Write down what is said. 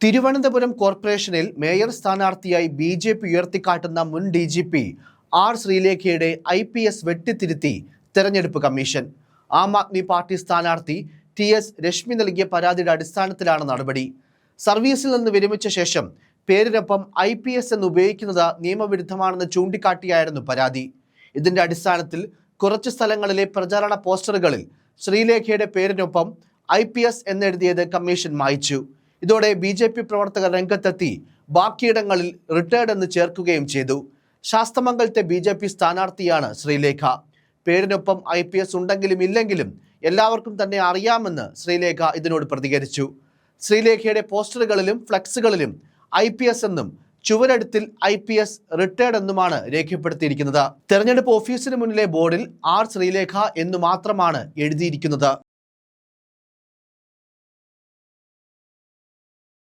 തിരുവനന്തപുരം കോർപ്പറേഷനിൽ മേയർ സ്ഥാനാർത്ഥിയായി ബി.ജെ.പി. ഉയർത്തിക്കാട്ടുന്ന മുൻ ഡി.ജി.പി. ആർ. ശ്രീലേഖയുടെ IPS വെട്ടിത്തിരുത്തി തെരഞ്ഞെടുപ്പ് കമ്മീഷൻ. ആം ആദ്മി പാർട്ടി സ്ഥാനാർത്ഥി TS രശ്മി നൽകിയ പരാതിയുടെ അടിസ്ഥാനത്തിലാണ് നടപടി. സർവീസിൽ നിന്ന് വിരമിച്ച ശേഷം പേരിനൊപ്പം IPS എന്ന് ഉപയോഗിക്കുന്നത് നിയമവിരുദ്ധമാണെന്ന് ചൂണ്ടിക്കാട്ടിയായിരുന്നു പരാതി. ഇതിന്റെ അടിസ്ഥാനത്തിൽ കുറച്ച് സ്ഥലങ്ങളിലെ പ്രചാരണ പോസ്റ്ററുകളിൽ ശ്രീലേഖയുടെ പേരിനൊപ്പം IPS എന്നെഴുതിയത് കമ്മീഷൻ മായ്ച്ചു. ഇതോടെ ബി.ജെ.പി. പ്രവർത്തകർ രംഗത്തെത്തി ബാക്കിയിടങ്ങളിൽ റിട്ടയർഡ് എന്ന് ചേർക്കുകയും ചെയ്തു. ശാസ്തമംഗലത്തെ ബി.ജെ.പി. സ്ഥാനാർത്ഥിയാണ് ശ്രീലേഖ. പേരിനൊപ്പം IPS ഉണ്ടെങ്കിലും ഇല്ലെങ്കിലും എല്ലാവർക്കും തന്നെ അറിയാമെന്ന് ശ്രീലേഖ ഇതിനോട് പ്രതികരിച്ചു. ശ്രീലേഖയുടെ പോസ്റ്ററുകളിലും ഫ്ലക്സുകളിലും IPS എന്നും ചുവരെഴുത്തിൽ IPS റിട്ടയർഡ് എന്നുമാണ് രേഖപ്പെടുത്തിയിരിക്കുന്നത്. തെരഞ്ഞെടുപ്പ് ഓഫീസിന് മുന്നിലെ ബോർഡിൽ ആർ. ശ്രീലേഖ എന്നു മാത്രമാണ് എഴുതിയിരിക്കുന്നത്.